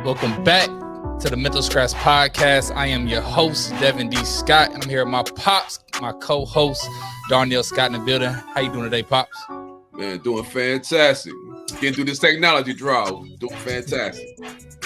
Welcome back to the Mental Scratch Podcast. I am your host, Devin D. Scott, and I'm here with my pops, my co-host, Darnell Scott in the building. How you doing today, pops? Man, doing fantastic. Getting through this technology draw. Doing fantastic.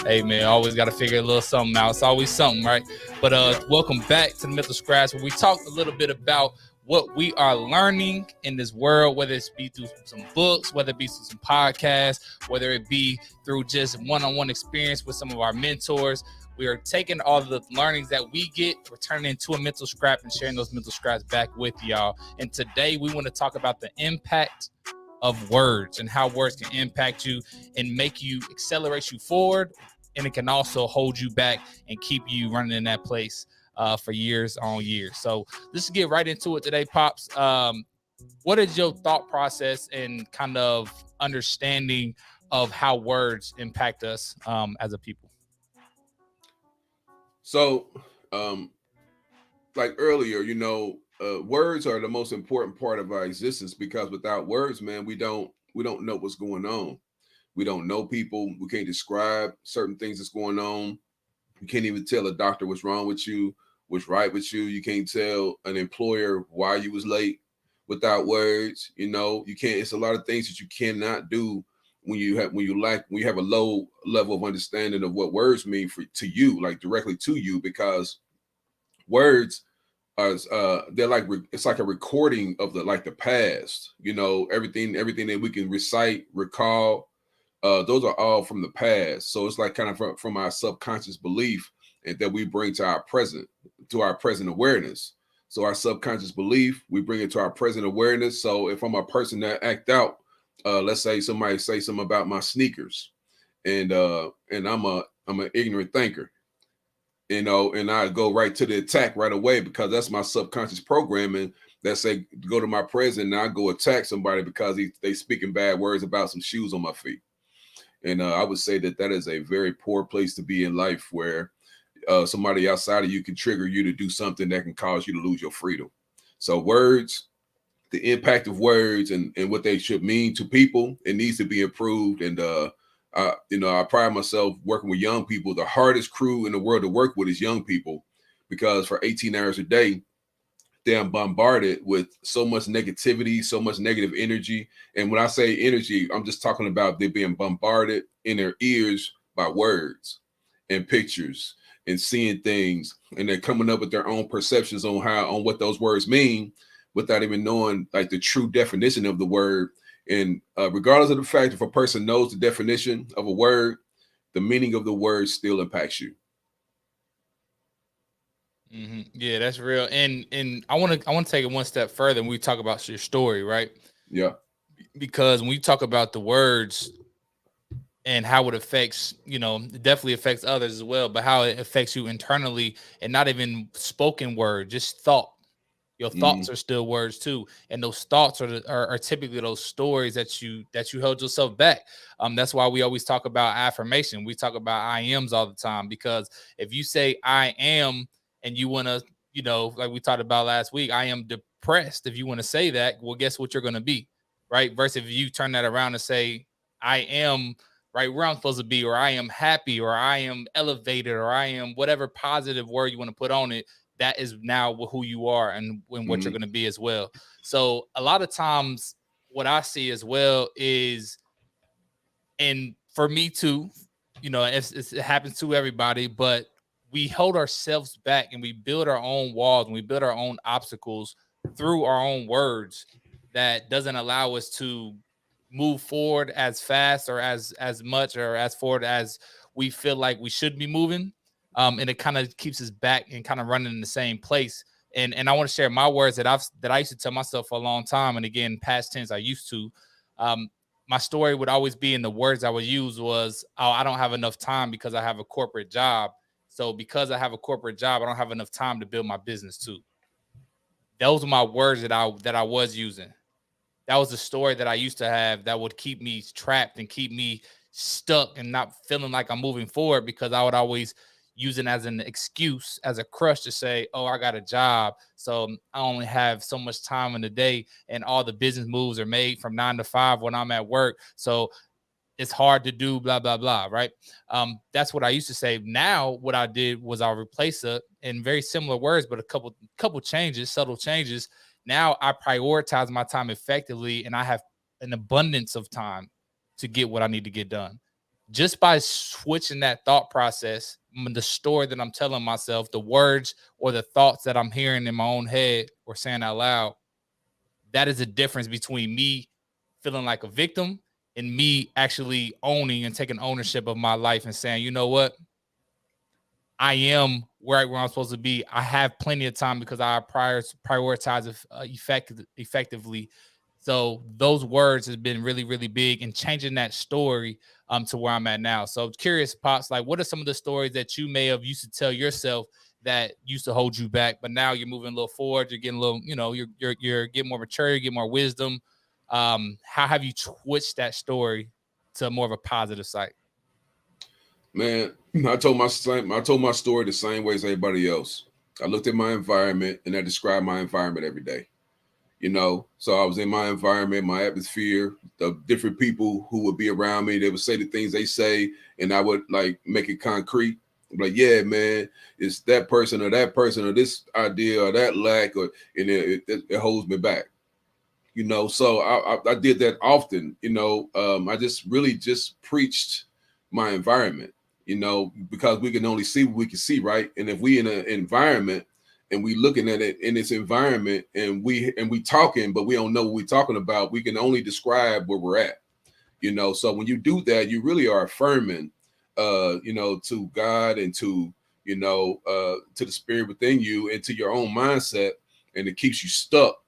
Hey, man, always got to figure a little something out. It's always something, right? But Welcome back to the Mental Scratch, where we talk a little bit about what we are learning in this world, whether it be through some books, whether it be through some podcasts, whether it be through just one-on-one experience with some of our mentors. We are taking all the learnings that we get, we're turning into a mental scrap and sharing those mental scraps back with y'all. And today we want to talk about the impact of words and how words can impact you and make you accelerate you forward. And it can also hold you back and keep you running in that place for years on years. So let's get right into it today, Pops. What is your thought process and kind of understanding of how words impact us as a people? So, like earlier, words are the most important part of our existence because without words, man, we don't know what's going on. We don't know people. We can't describe certain things that's going on. You can't even tell a doctor what's wrong with you, what's right with you. You can't tell an employer why you was late without words. You can't. It's a lot of things that you cannot do when you have a low level of understanding of what words mean to you, like directly to you, because words are it's like a recording of the past. Everything that we can recite, recall. Those are all from the past. So it's like kind of from our subconscious belief and that we bring to our present awareness. So our subconscious belief, we bring it to our present awareness. So if I'm a person that act out, let's say somebody say something about my sneakers, and I'm an ignorant thinker, and I go right to the attack right away because that's my subconscious programming that say go to my present and I go attack somebody because they speaking bad words about some shoes on my feet. And I would say that is a very poor place to be in life, where somebody outside of you can trigger you to do something that can cause you to lose your freedom. So words, the impact of words and what they should mean to people, it needs to be improved. And I pride myself working with young people. The hardest crew in the world to work with is young people, because for 18 hours a day, they're bombarded with so much negativity, so much negative energy. And when I say energy, I'm just talking about they being bombarded in their ears by words and pictures and seeing things, and they're coming up with their own perceptions on what those words mean without even knowing like the true definition of the word. And regardless of the fact if a person knows the definition of a word, the meaning of the word still impacts you. Mm-hmm. Yeah, that's real. And I want to take it one step further, and we talk about your story, right? Yeah. Because when we talk about the words and how it affects, it definitely affects others as well, but how it affects you internally, and not even spoken word, just thought. Your thoughts are still words too, and those thoughts are typically those stories that you held yourself back. That's why we always talk about affirmation. We talk about I ams all the time, because if you say I am and you want to, like we talked about last week, I am depressed. If you want to say that, well, guess what you're going to be, right? Versus if you turn that around and say I am right where I'm supposed to be, or I am happy, or I am elevated, or I am whatever positive word you want to put on it, that is now who you are and what you're going to be as well. So a lot of times what I see as well is, and for me too, it happens to everybody, but we hold ourselves back and we build our own walls and we build our own obstacles through our own words that doesn't allow us to move forward as fast or as much or as forward as we feel like we should be moving. And it kind of keeps us back and kind of running in the same place. And I want to share my words that I used to tell myself for a long time. And again, past tense, I used to. My story would always be, in the words I would use was, oh, I don't have enough time because I have a corporate job. So because I have a corporate job, I don't have enough time to build my business too. Those were my words that I was using. That was the story that I used to have that would keep me trapped and keep me stuck and not feeling like I'm moving forward, because I would always use it as an excuse, as a crush to say, oh, I got a job, so I only have so much time in the day, and all the business moves are made from 9 to 5 when I'm at work. So it's hard to do, blah blah blah, right? That's what I used to say. Now what I did was I replaced it in very similar words, but a couple changes, subtle changes. Now I prioritize my time effectively, and I have an abundance of time to get what I need to get done. Just by switching that thought process, the story that I'm telling myself, the words or the thoughts that I'm hearing in my own head or saying out loud, that is a difference between me feeling like a victim and me actually owning and taking ownership of my life and saying, you know what, I am where I'm supposed to be. I have plenty of time because I prioritize effectively. So those words has been really, really big in changing that story to where I'm at now. So curious, Pops, like what are some of the stories that you may have used to tell yourself that used to hold you back, but now you're moving a little forward, you're getting a little, you're getting more mature, you get more wisdom. How have you switched that story to more of a positive side? Man, I told my story the same way as everybody else. I looked at my environment and I described my environment every day. So I was in my environment, my atmosphere, the different people who would be around me. They would say the things they say, and I would like make it concrete. Like, yeah, man, it's that person or this idea or that lack, or and it holds me back. So I did that often. I just really just preached my environment. Because we can only see what we can see, right? And if we in an environment and we looking at it in this environment and we talking, but we don't know what we're talking about, we can only describe where we're at. So when you do that, you really are affirming, to God and to the spirit within you and to your own mindset, and it keeps you stuck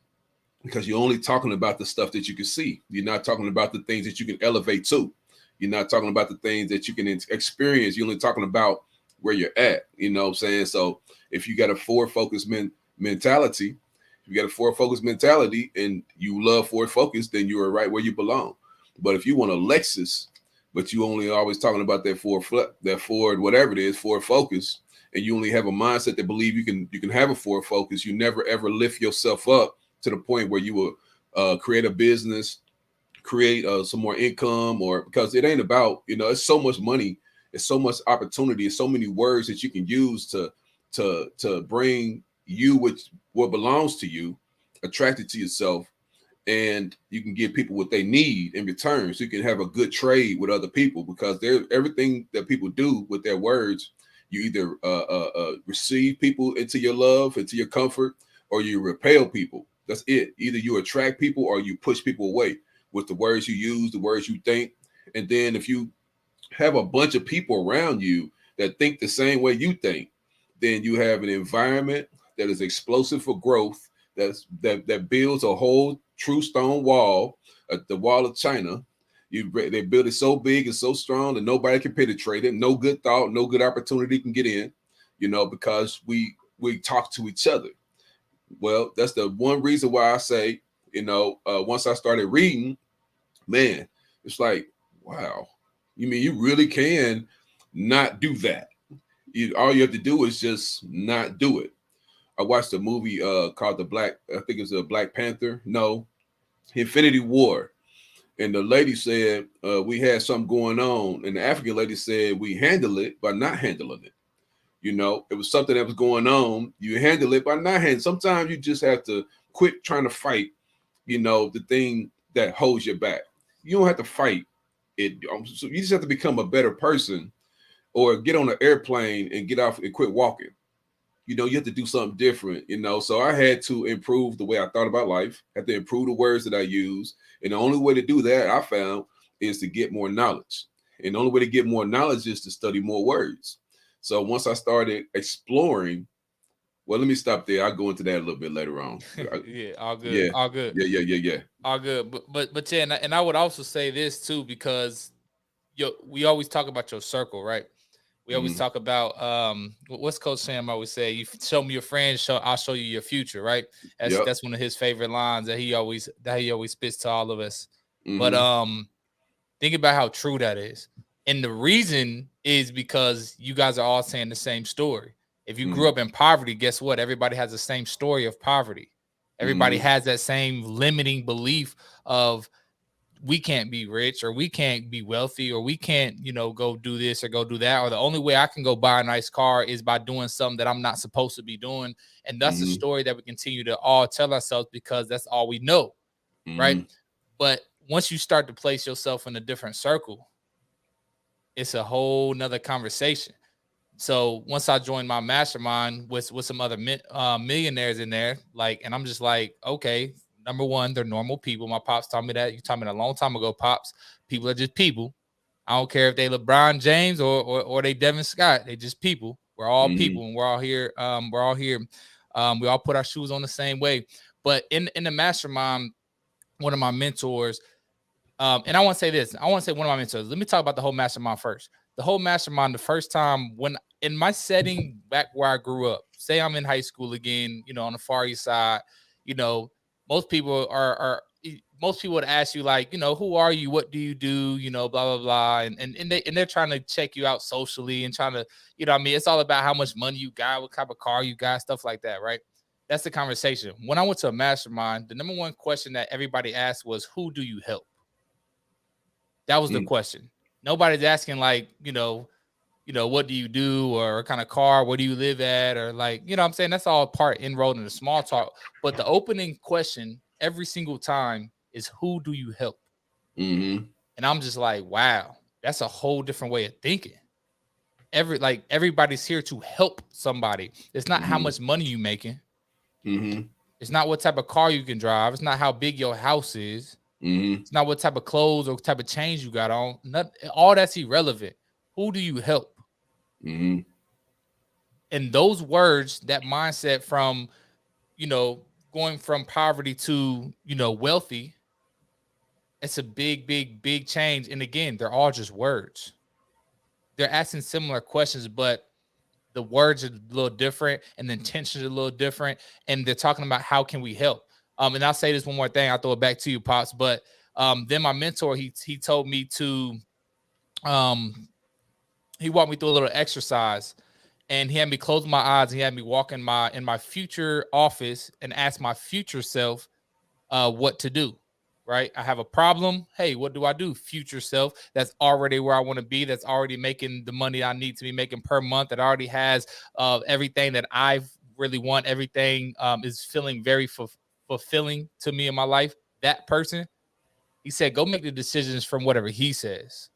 because you're only talking about the stuff that you can see. You're not talking about the things that you can elevate to. You're not talking about the things that you can experience. You're only talking about where you're at. You know what I'm saying? So if you got a forward focus mentality, if you got a forward focus mentality and you love forward focus, then you are right where you belong. But if you want a Lexus, but you only always talking about that forward, whatever it is, forward focus, and you only have a mindset that believe you can have a forward focus, you never ever lift yourself up to the point where you will create a business, create some more income, or because it ain't about, it's so much money, it's so much opportunity, it's so many words that you can use to bring you what belongs to you, attracted to yourself, and you can give people what they need in return. So you can have a good trade with other people because everything that people do with their words, you either receive people into your love, into your comfort, or you repel people. That's it. Either you attract people or you push people away with the words you use, the words you think. And then if you have a bunch of people around you that think the same way you think, then you have an environment that is explosive for growth, that builds a whole true stone wall, the wall of China. They build it so big and so strong that nobody can penetrate it. No good thought, no good opportunity can get in, because we talk to each other. Well, that's the one reason why I say, once I started reading, man, it's like, wow, you mean you really can not do that? All you have to do is just not do it. I watched a movie called I think it was a Black Panther. No, Infinity War. And the lady said, we had something going on. And the African lady said, we handle it by not handling it. It was something that was going on. You handle it by not handling. Sometimes you just have to quit trying to fight, the thing that holds you back. You don't have to fight it. So you just have to become a better person, or get on an airplane and get off and quit walking. You have to do something different, So I had to improve the way I thought about life, had to improve the words that I use. And the only way to do that, I found, is to get more knowledge. And the only way to get more knowledge is to study more words. So once I started exploring, well, let me stop there. I'll go into that a little bit later on. Yeah, all good, Yeah, all good, yeah. all good. But yeah, and I would also say this too, because we always talk about your circle, right? We always Mm-hmm. talk about what's Coach Sam always say, you show me your friends, I'll show you your future, right? That's Yep. that's one of his favorite lines that he always spits to all of us. But Mm-hmm. think about how true that is. And the reason is because you guys are all saying the same story. If you grew Mm-hmm. up in poverty, guess what? Everybody has the same story of poverty. Everybody Mm-hmm. has that same limiting belief of we can't be rich, or we can't be wealthy, or we can't, go do this or go do that, or the only way I can go buy a nice car is by doing something that I'm not supposed to be doing. And that's a Mm-hmm. story that we continue to all tell ourselves because that's all we know, right? Mm-hmm. But once you start to place yourself in a different circle, it's a whole nother conversation. So once I joined my mastermind with some other millionaires in there, like, and I'm just like, okay, number one, they're normal people. My pops taught me that. You taught me that a long time ago, pops. People are just people. I don't care if they LeBron James or they Devin Scott. They just people. We're all Mm-hmm. people, and we're all here. We're all here. We all put our shoes on the same way. But in the mastermind, one of my mentors, and I want to say this. I want to say one of my mentors. Let me talk about the whole mastermind first. The whole mastermind, the first time when in my setting back where I grew up, say I'm in high school again, on the Far East Side, you know, most people most people would ask you like, who are you? What do you do? Blah blah blah, and they're trying to check you out socially and trying to, what I mean, it's all about how much money you got, what type of car you got, stuff like that, right? That's the conversation. When I went to a mastermind, the number one question that everybody asked was, "Who do you help?" That was the question. Nobody's asking like, what do you do, or what kind of car, where do you live at, or like, what I'm saying, that's all part enrolled in the small talk. But the opening question every single time is, who do you help? Mm-hmm. And I'm just like, wow, that's a whole different way of thinking. Everybody's here to help somebody. It's not how Mm-hmm. much money you making. Mm-hmm. It's not what type of car you can drive. It's not how big your house is. Mm-hmm. It's not what type of clothes or type of chains you got on. All that's irrelevant. Who do you help? Mm-hmm. And those words, that mindset from, you know, going from poverty to, wealthy, it's a big, big, big change. And again, they're all just words. They're asking similar questions, but the words are a little different and the intentions are a little different. And they're talking about how can we help? And I'll say this one more thing. I'll throw it back to you, Pops. But then my mentor, he told me to um he walked me through a little exercise, and he had me close my eyes. He had me walk in my future office and ask my future self what to do. Right? I have a problem. Hey, what do I do? Future self that's already where I want to be. That's already making the money I need to be making per month. That already has everything that I really want. Everything is feeling very fulfilling to me in my life. That person, he said, go make the decisions from whatever he says.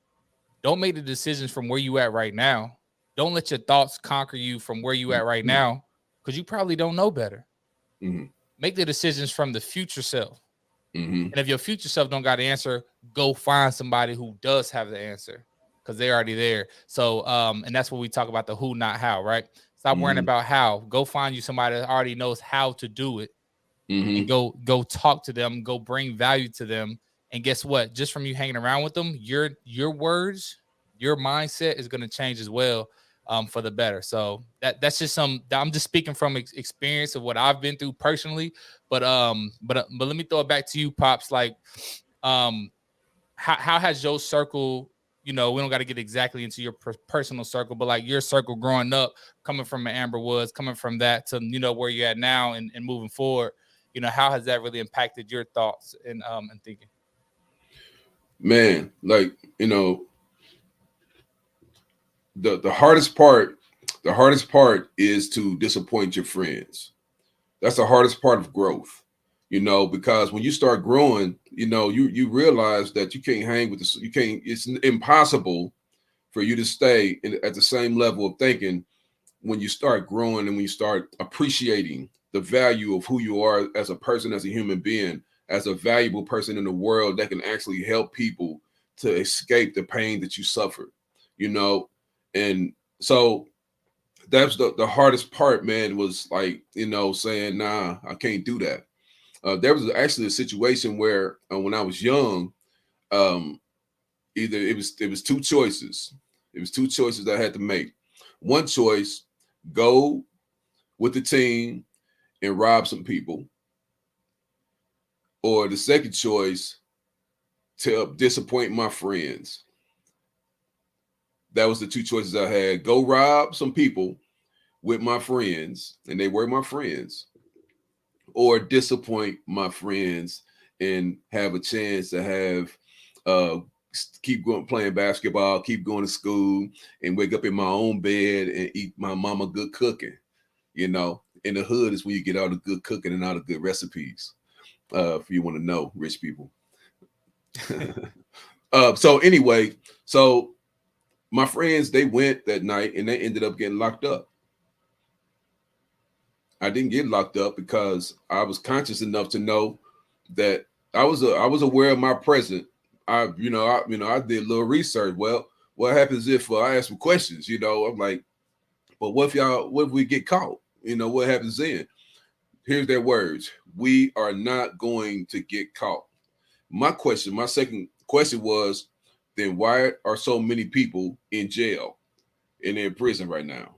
Don't make the decisions from where you at right now. Don't let your thoughts conquer you from where you at right now, because you probably don't know better. Mm-hmm. Make the decisions from the future self. Mm-hmm. And if your future self don't got the answer, go find somebody who does have the answer, because they're already there. So and that's what we talk about, the who, not how, right? Stop worrying Mm-hmm. about how. Go find you somebody that already knows how to do it, and Mm-hmm. go talk to them, go bring value to them. And guess what? Just from you hanging around with them, your words, your mindset is going to change as well, for the better. So that's just I'm just speaking from experience of what I've been through personally. But let me throw it back to you, Pops. Like, um, how has your circle, we don't got to get exactly into your personal circle, but like your circle growing up, coming from Amber Woods, coming from that to, where you're at now, and moving forward, how has that really impacted your thoughts and thinking? Man, like, the hardest part is to disappoint your friends. That's the hardest part of growth, because when you start growing, you realize that you can't hang with you can't, it's impossible for you to stay at the same level of thinking when you start growing and when you start appreciating the value of who you are as a person, as a human being, as a valuable person in the world that can actually help people to escape the pain that you suffered, you know. And so that's the hardest part, man, was like, saying, nah, I can't do that. There was actually a situation where when I was young, um, either it was two choices. It was two choices I had to make. One choice, go with the team and rob some people, or the second choice, to disappoint my friends. That was the two choices I had: go rob some people with my friends, and they were my friends, or disappoint my friends and have a chance to have uh, keep going playing basketball, keep going to school, and wake up in my own bed and eat my mama good cooking. You know, in the hood is where you get all the good cooking and all the good recipes. If you want to know, rich people. So anyway, so my friends they went that night and they ended up getting locked up. I didn't get locked up because I was conscious enough to know that I was aware of my present. I did a little research. Well, what happens if I ask some questions? You know, I'm like, but what if we get caught? You know, what happens then? Here's their words: we are not going to get caught. My second question was, then why are so many people in jail and in prison right now?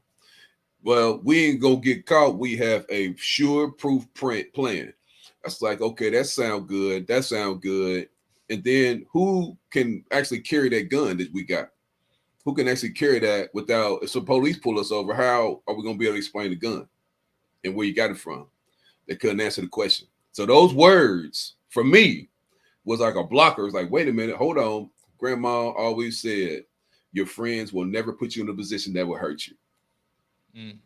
Well, we ain't gonna get caught. We have a sure proof print plan. That's like, okay, that sound good. That sound good. And then who can actually carry that gun that we got? Who can actually carry that without if some police pull us over? How are we gonna be able to explain the gun and where you got it from? They couldn't answer the question. So those words for me was like a blocker. It's like, wait a minute, hold on. Grandma always said, your friends will never put you in a position that will hurt you. Mm.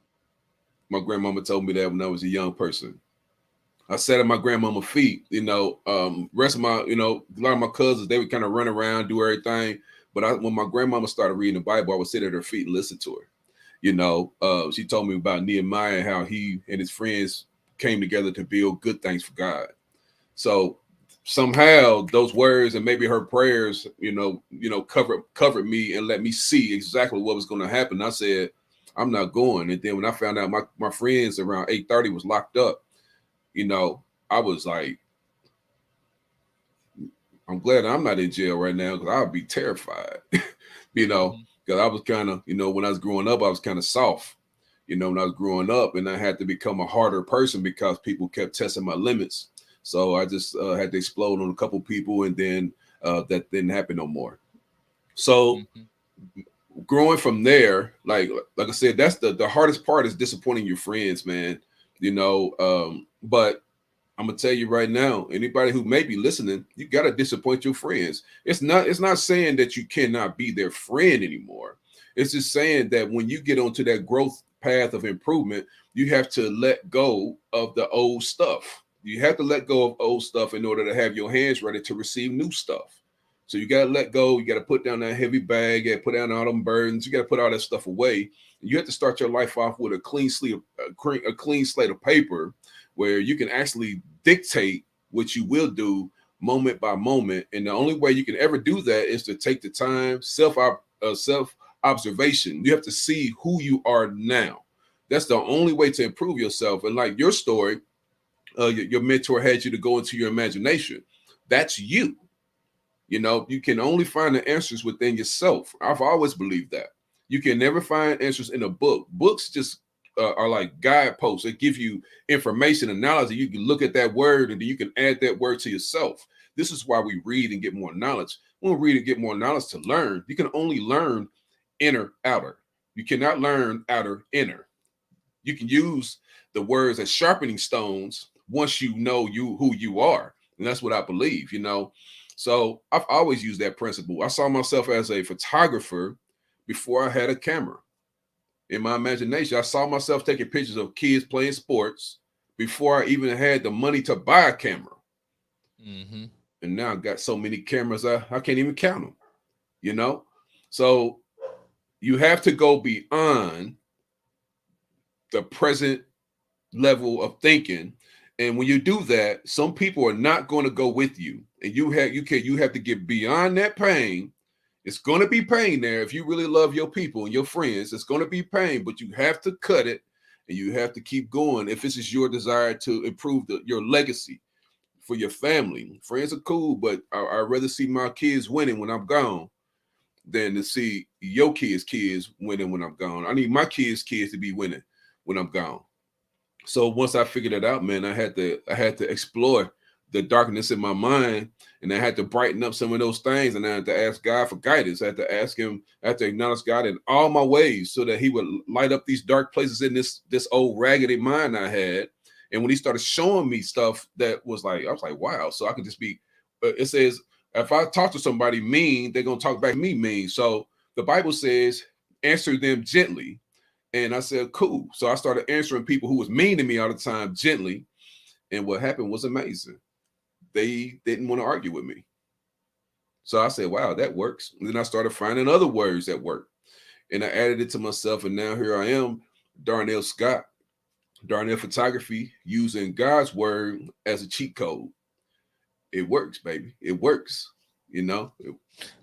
My grandmama told me that when I was a young person. I sat at my grandmama's feet, rest of my, a lot of my cousins, they would kind of run around, do everything. But when my grandmama started reading the Bible, I would sit at her feet and listen to her. She told me about Nehemiah and how he and his friends came together to build good things for God. So somehow those words and maybe her prayers, covered me and let me see exactly what was going to happen. I said, I'm not going. And then when I found out my friends around 8:30 was locked up, I was like, I'm glad I'm not in jail right now because I would be terrified, Mm-hmm. because I was kind of, when I was growing up, I was kind of soft, when I was growing up, and I had to become a harder person because people kept testing my limits. So I just had to explode on a couple people, and then that didn't happen no more. So Mm-hmm. growing from there, like I said, that's the hardest part is disappointing your friends, man. But I'm gonna tell you right now, anybody who may be listening, you gotta disappoint your friends. It's not saying that you cannot be their friend anymore. It's just saying that when you get onto that growth path of improvement, you have to let go of the old stuff. You have to let go of old stuff in order to have your hands ready to receive new stuff. So you gotta let go. You gotta put down that heavy bag. You gotta put down all them burdens. You gotta put all that stuff away. You have to start your life off with a clean slate of paper, where you can actually dictate what you will do moment by moment. And the only way you can ever do that is to take the time, self observation. You have to see who you are now. That's the only way to improve yourself. And like your story, your mentor had you to go into your imagination. That's you. You can only find the answers within yourself. I've always believed that. You can never find answers in a book. Books just are like guideposts that give you information and knowledge. And you can look at that word and then you can add that word to yourself. This is why we read and get more knowledge. When we read and get more knowledge to learn, you can only learn inner, outer. You cannot learn outer, inner. You can use the words as sharpening stones once you know who you are. And that's what I believe. So I've always used that principle. I saw myself as a photographer before I had a camera. In my imagination, I saw myself taking pictures of kids playing sports before I even had the money to buy a camera. Mm-hmm. And now I got so many cameras, I can't even count them, you know? So you have to go beyond the present level of thinking. And when you do that, some people are not going to go with you. And you have to get beyond that pain. It's going to be pain there. If you really love your people and your friends, it's going to be pain, but you have to cut it and you have to keep going. If this is your desire to improve your legacy for your family, friends are cool, but I'd rather see my kids winning when I'm gone than to see your kids winning when I'm gone. I need my kids to be winning when I'm gone. So once I figured it out, man, I had to explore the darkness in my mind, and I had to brighten up some of those things, and I had to ask God for guidance. I had to ask him, I had to acknowledge God in all my ways so that he would light up these dark places in this old raggedy mind I had. And when he started showing me stuff that was like, I was like, wow. So I could just be, it says, If I talk to somebody mean, they're gonna talk back to me mean. So the Bible says, answer them gently. And I said, cool. So I started answering people who was mean to me all the time gently. And what happened was amazing. They didn't want to argue with me. So I said, wow, that works. And then I started finding other words that work. And I added it to myself. And now here I am, Darnell Scott, Darnell Photography, using God's word as a cheat code. It works, baby. It works. You know,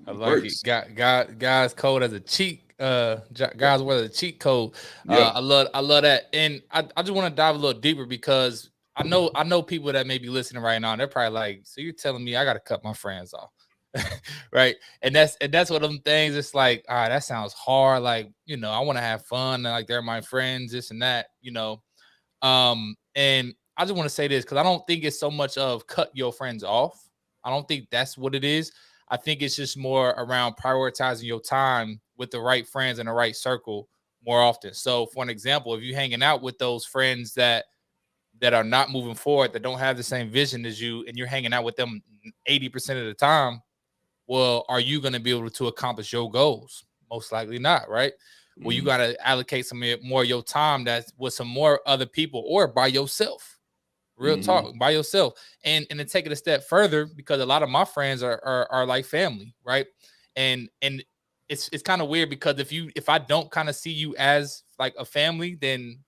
I it like it. works. God's code as a cheat. God's word as a cheat code. Yeah. I love that, and I just want to dive a little deeper because I know people that may be listening right now. And they're probably like, so you're telling me I got to cut my friends off, right? And that's what them things. It's like, all right, that sounds hard. Like, you know, I want to have fun. And like they're my friends, this and that. You know, and I just want to say this because I don't think it's so much of cut your friends off. I don't think that's what it is. I think it's just more around prioritizing your time with the right friends in the right circle more often. So, for an example, if you're hanging out with those friends that are not moving forward, that don't have the same vision as you, and you're hanging out with them 80% of the time, well, are you going to be able to accomplish your goals? Most likely not, right? Well, you Mm-hmm. got to allocate some more of your time that's with some more other people or by yourself. Real Mm-hmm. talk, by yourself. And to take it a step further, because a lot of my friends are like family, right? And it's kind of weird because if I don't kind of see you as like a family, then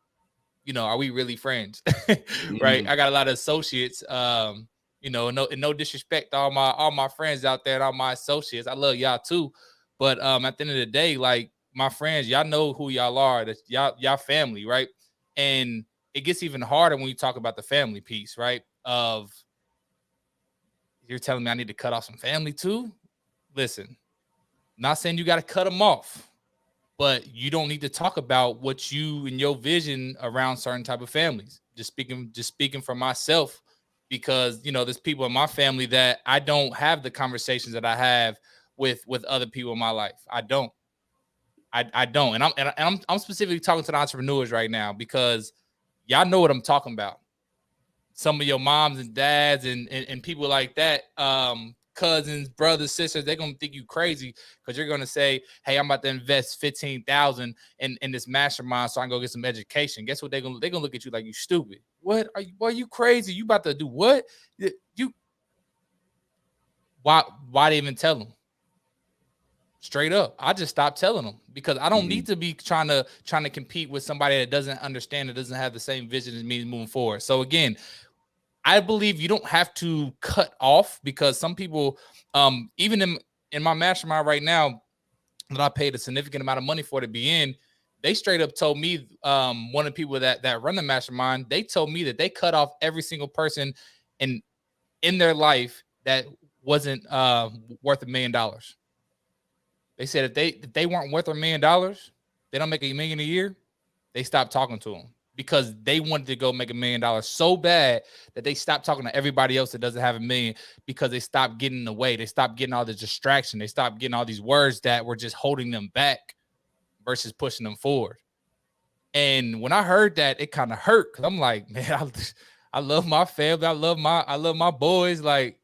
you know, are we really friends? Right? Mm-hmm. I got a lot of associates. You know, no disrespect to all my friends out there and all my associates. I love y'all too. But at the end of the day, like my friends, y'all know who y'all are. That's y'all family, right? And it gets even harder when you talk about the family piece, right? Of you're telling me I need to cut off some family too. Listen, not saying you got to cut them off, but you don't need to talk about what you and your vision around certain type of families. Just speaking for myself, because you know there's people in my family that I don't have the conversations that I have with other people in my life. I don't, and I'm specifically talking to the entrepreneurs right now because y'all know what I'm talking about. Some of your moms and dads and people like that, cousins, brothers, sisters, they're gonna think you crazy because you're gonna say, "Hey, I'm about to invest 15,000 in this mastermind so I can go get some education." Guess what? They're gonna look at you like you stupid. What are you? Boy, you crazy? You about to do what? You why they even tell them? Straight up, I just stopped telling them because I don't Mm-hmm. need to be trying to compete with somebody that doesn't understand, that doesn't have the same vision as me moving forward. So again, I believe you don't have to cut off because some people, even in my mastermind right now, that I paid a significant amount of money for to be in, they straight up told me, one of the people that run the mastermind, they told me that they cut off every single person in their life that wasn't worth $1 million. They said if they weren't worth $1 million, they don't make $1 million a year, they stopped talking to them because they wanted to go make $1 million so bad that they stopped talking to everybody else that doesn't have 1 million because they stopped getting in the way. They stopped getting all the distraction. They stopped getting all these words that were just holding them back versus pushing them forward. And when I heard that, it kind of hurt because I'm like, man, I love my family. I love my boys. Like,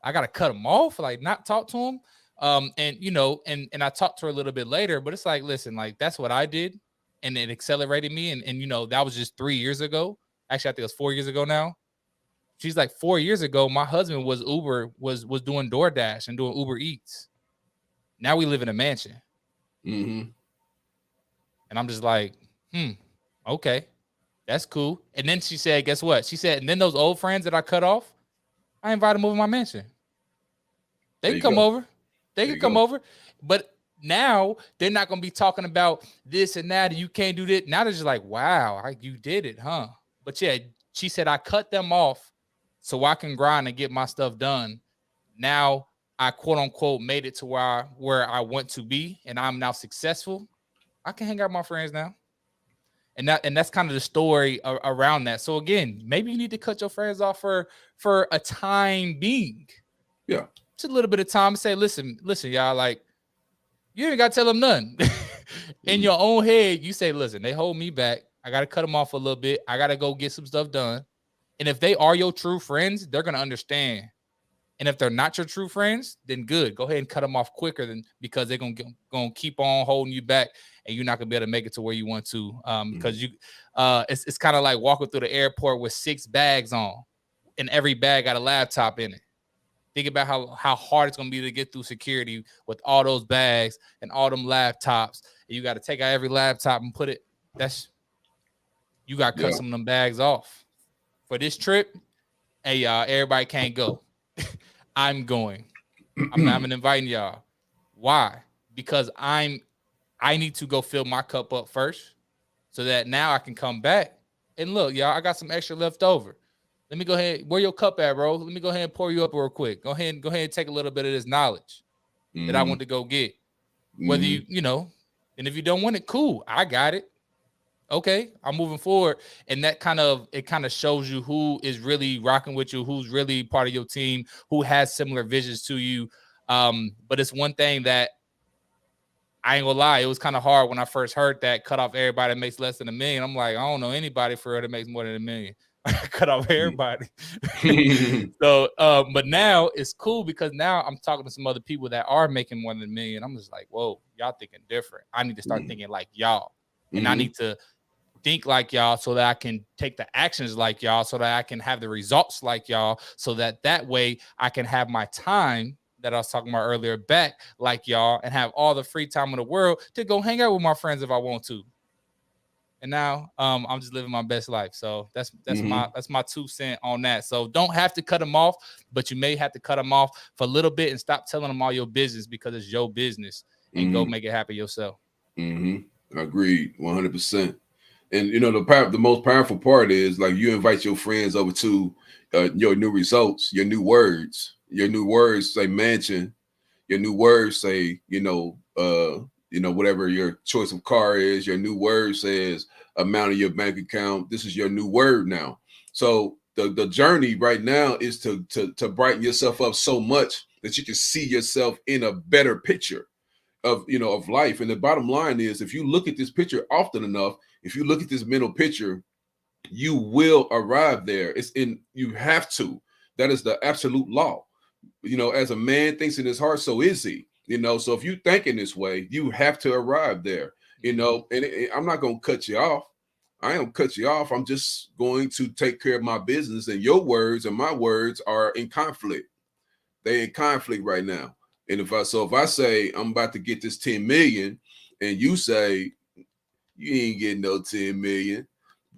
I gotta cut them off, like not talk to them. And you know, and I talked to her a little bit later, but it's like, listen, like that's what I did, and it accelerated me. And you know, that was just 3 years ago. Actually, I think it was 4 years ago now. She's like 4 years ago, my husband was was doing DoorDash and doing Uber Eats. Now we live in a mansion. Mm-hmm. And I'm just like, okay, that's cool. And then she said, guess what? She said, and then those old friends that I cut off, I invited them over my mansion. They There can you come go. over. They There can you come go. over. But now they're not gonna be talking about this and that, and you can't do that. Now they're just like, wow, you did it, huh? But yeah, she said I cut them off so I can grind and get my stuff done. Now I quote unquote made it to where I want to be, and I'm now successful. I can hang out with my friends now. And that's kind of the story around that. So again, maybe you need to cut your friends off for a time being, Yeah. just a little bit of time. Say, listen, y'all, like you ain't got to tell them nothing. In Mm-hmm. your own head, you say, listen, they hold me back. I got to cut them off a little bit. I got to go get some stuff done. And if they are your true friends, they're gonna understand. And if they're not your true friends, then good. Go ahead and cut them off quicker than because they're gonna keep on holding you back, and you're not gonna be able to make it to where you want to. Because it's kind of like walking through the airport with 6 bags on, and every bag got a laptop in it. Think about how hard it's gonna be to get through security with all those bags and all them laptops. And you got to take out every laptop and put it. That's you got to cut Yeah. some of them bags off for this trip. Hey y'all, everybody can't go. I'm going. I'm inviting y'all. Why? Because I need to go fill my cup up first, so that now I can come back and look, y'all. I got some extra left over. Let me go ahead. Where your cup at, bro? Let me go ahead and pour you up real quick. Go ahead and take a little bit of this knowledge that I Mm-hmm. want to go get. Whether Mm-hmm. and if you don't want it, cool. I got it. Okay, I'm moving forward, and that kind of shows you who is really rocking with you, who's really part of your team, who has similar visions to you. But it's one thing that I ain't gonna lie, it was kind of hard when I first heard that cut off everybody that makes less than $1 million. I'm like, I don't know anybody for real that makes more than $1 million. Cut off everybody. So, but now it's cool because now I'm talking to some other people that are making more than $1 million. I'm just like, whoa, y'all thinking different. I need to start thinking like y'all, and I Mm-hmm. need to think like y'all so that I can take the actions like y'all, so that I can have the results like y'all, so that way I can have my time that I was talking about earlier back like y'all, and have all the free time in the world to go hang out with my friends if I want to. And now I'm just living my best life. So Mm-hmm. that's my 2 cents on that. So don't have to cut them off, but you may have to cut them off for a little bit and stop telling them all your business because it's your business, and go Mm-hmm. make it happen yourself. Mm-hmm. Agreed, 100%. And the most powerful part is like you invite your friends over to your new results, your new words. Your new words say mansion. Your new words say whatever your choice of car is. Your new word says amount of your bank account. This is your new word now. So the journey right now is to brighten yourself up so much that you can see yourself in a better picture of life. And the bottom line is, if you look at this picture often enough, if you look at this mental picture, you will arrive there. You have to. That is the absolute law. As a man thinks in his heart, so is he. So if you think in this way, you have to arrive there. And I'm not going to cut you off. I ain't gonna cut you off. I'm just going to take care of my business, and your words and my words are in conflict. They in conflict right now. And if I say I'm about to get this 10 million, and you say you ain't getting no 10 million,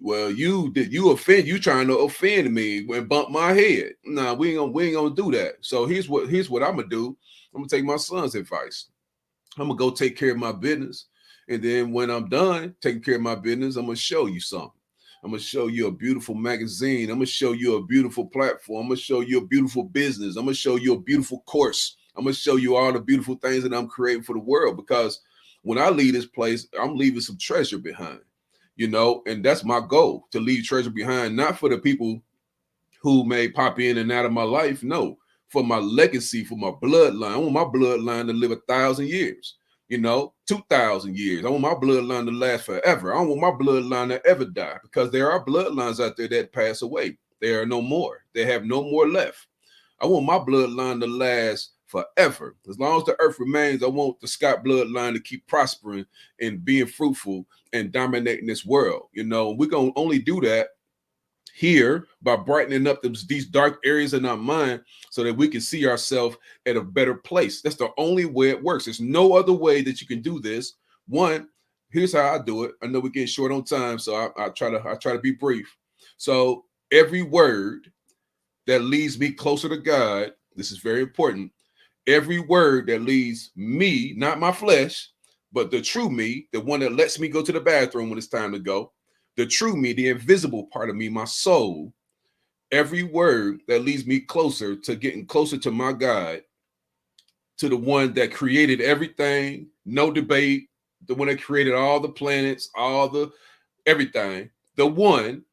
well, you trying to offend me and bump my head. Nah, we ain't gonna do that. So here's what I'm gonna do. I'm gonna take my son's advice. I'm gonna go take care of my business. And then when I'm done taking care of my business, I'm gonna show you something. I'm gonna show you a beautiful magazine. I'm gonna show you a beautiful platform. I'm gonna show you a beautiful business. I'm gonna show you a beautiful course. I'm gonna show you all the beautiful things that I'm creating for the world. Because when I leave this place, I'm leaving some treasure behind. And that's my goal, to leave treasure behind, not for the people who may pop in and out of my life. No, for my legacy, for my bloodline. I want my bloodline to live 1,000 years, 2,000 years. I want my bloodline to last forever. I don't want my bloodline to ever die, because there are bloodlines out there that pass away. There are no more. They have no more left. I want my bloodline to last forever. As long as the earth remains, I want the Scott bloodline to keep prospering and being fruitful and dominating this world. We're going to only do that here by brightening up these dark areas in our mind, so that we can see ourselves at a better place. That's the only way it works. There's no other way that you can do this. One, here's how I do it. I know we're getting short on time, so I try to be brief. So every word that leads me closer to God, this is very important. Every word that leads me, not my flesh, but the true me, the one that lets me go to the bathroom when it's time to go, the true me, the invisible part of me, my soul, every word that leads me closer to getting closer to my God, to the one that created everything, no debate, the one that created all the planets, all the everything, the one,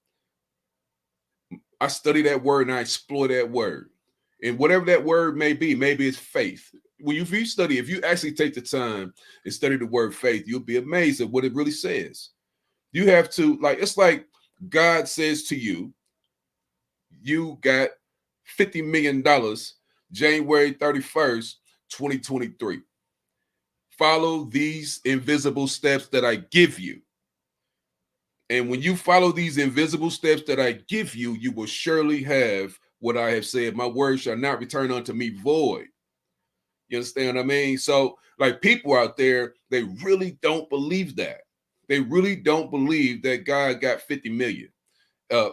I study that word and I explore that word. And whatever that word may be, maybe it's faith. If you actually take the time and study the word faith, you'll be amazed at what it really says. You have to, it's like God says to you, you got $50 million January 31st, 2023. Follow these invisible steps that I give you. And when you follow these invisible steps that I give you, you will surely have what I have said. My word shall not return unto me void. You understand what I mean? So, like, people out there, they really don't believe that. They really don't believe that God got 50 million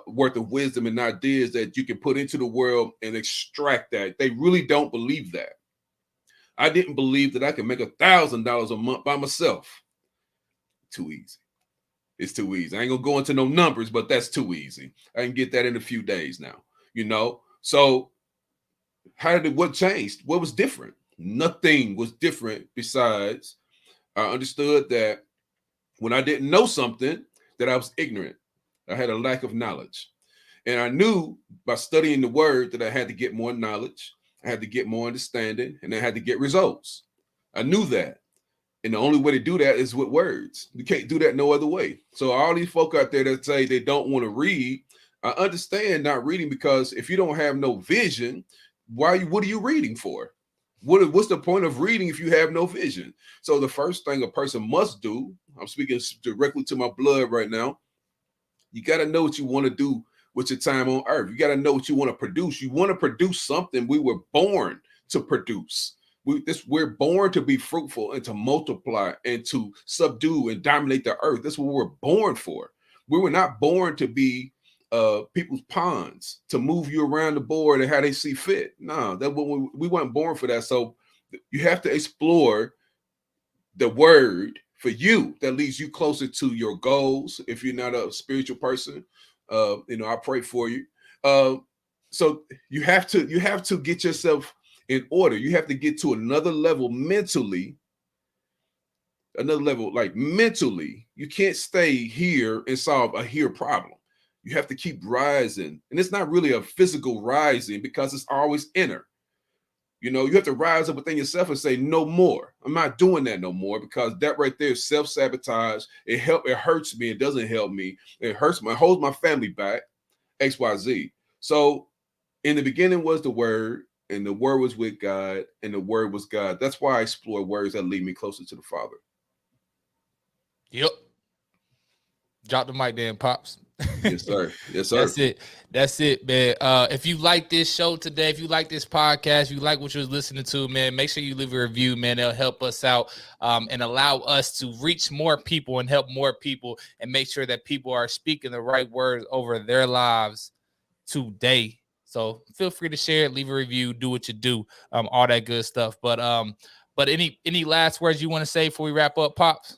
worth of wisdom and ideas that you can put into the world and extract that. They really don't believe that. I didn't believe that I could make $1,000 a month by myself. Too easy. It's too easy. I ain't gonna go into no numbers, but that's too easy. I can get that in a few days now. So what changed? What was different? Nothing was different besides I understood that when I didn't know something, that I was ignorant. I had a lack of knowledge. And I knew by studying the word that I had to get more knowledge, I had to get more understanding, and I had to get results. I knew that. And the only way to do that is with words. You can't do that no other way. So all these folk out there that say they don't want to read, I understand not reading, because if you don't have no vision, what are you reading for? What's the point of reading if you have no vision? So the first thing a person must do, I'm speaking directly to my blood right now, you got to know what you want to do with your time on earth. You got to know what you want to produce. You want to produce something. We were born to produce. We're born to be fruitful and to multiply and to subdue and dominate the earth. That's what we're born for. We were not born to be people's pawns, to move you around the board and how they see fit. No, we weren't born for that. So you have to explore the word for you that leads you closer to your goals. If you're not a spiritual person, I pray for you. So you have to get yourself in order. You have to get to another level mentally. Like mentally, you can't stay here and solve a here problem. You have to keep rising. And it's not really a physical rising, because it's always inner. You have to rise up within yourself and say, no more. I'm not doing that no more, because that right there is self-sabotage. It hurts me. It doesn't help me. It holds my family back, XYZ. So in the beginning was the word, and the word was with God, and the word was God. That's why I explore words that lead me closer to the Father. Yep. Drop the mic then, Pops. Yes, sir. Yes, sir. That's it, man. If you like this show today, if you like this podcast, if you like what you was listening to, man, make sure you leave a review, man. It'll help us out and allow us to reach more people and help more people, and make sure that people are speaking the right words over their lives today. So feel free to share it, leave a review, do what you do, all that good stuff. But any last words you want to say before we wrap up, Pops?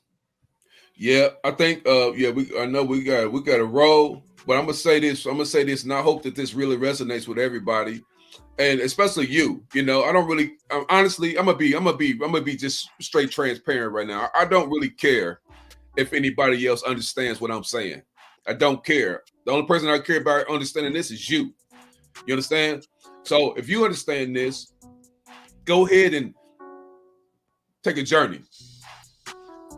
Yeah, I think I know we got to roll, but I'm gonna say this, and I hope that this really resonates with everybody, and especially you. I don't really, honestly, I'm gonna be just straight transparent right now. I don't really care if anybody else understands what I'm saying. I don't care. The only person I care about understanding this is you. You understand? So if you understand this, go ahead and take a journey.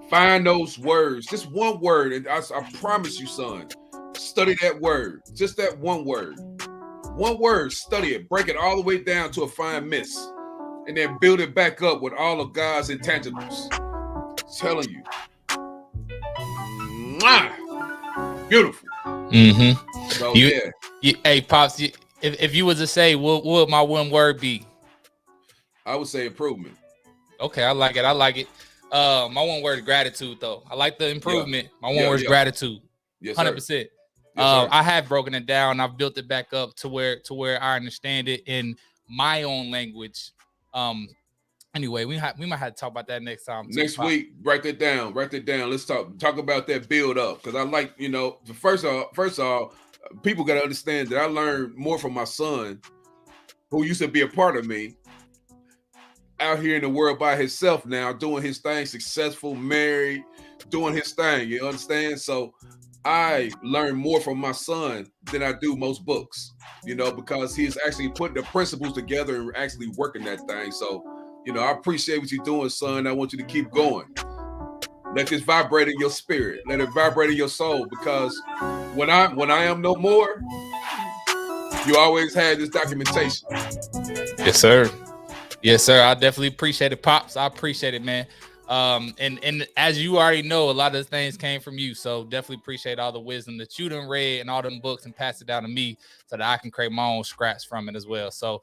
Find those words, just one word, and I promise you, son, study that word, just that one word. One word, study it, break it all the way down to a fine mist, and then build it back up with all of God's intangibles. I'm telling you. Mwah! Beautiful. Mm-hmm. So, hey, Pops, if you was to say, what would my one word be? I would say improvement. Okay, I like it. My one word is gratitude, though. I like the improvement. My one word is gratitude. Yes, 100%. I have broken it down. I've built it back up to where I understand it in my own language. Anyway, we might have to talk about that next time. Next week, write that down. Let's talk about that build up, because I like, first off, people got to understand that I learned more from my son, who used to be a part of me, out here in the world by himself now, doing his thing, successful, married, doing his thing. You understand? So I learn more from my son than I do most books, because he's actually putting the principles together and actually working that thing. So, I appreciate what you're doing, son. I want you to keep going. Let this vibrate in your spirit. Let it vibrate in your soul, because when I am no more, you always had this documentation. Yes, sir. Yes, sir. I definitely appreciate it, Pops. I appreciate it, man. And as you already know, a lot of the things came from you. So definitely appreciate all the wisdom that you done read and all them books and passed it down to me so that I can create my own scraps from it as well. So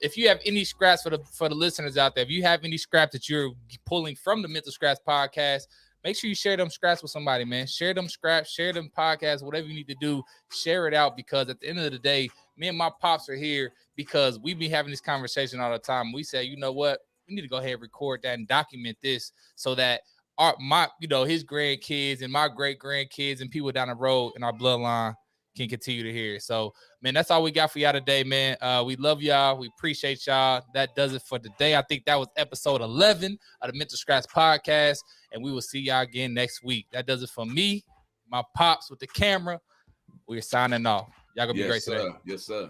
if you have any scraps for the listeners out there, if you have any scraps that you're pulling from the Mental Scraps podcast, make sure you share them scraps with somebody, man. Share them scraps, share them podcasts, whatever you need to do, share it out because at the end of the day, me and my pops are here because we be having this conversation all the time. We say, you know what? We need to go ahead and record that and document this so that his grandkids and my great grandkids and people down the road in our bloodline can continue to hear it. So, man, that's all we got for y'all today, man. We love y'all. We appreciate y'all. That does it for today. I think that was episode 11 of the Mental Scratch podcast, and we will see y'all again next week. That does it for me, my pops with the camera. We're signing off. Y'all gonna be great today. Yes, sir.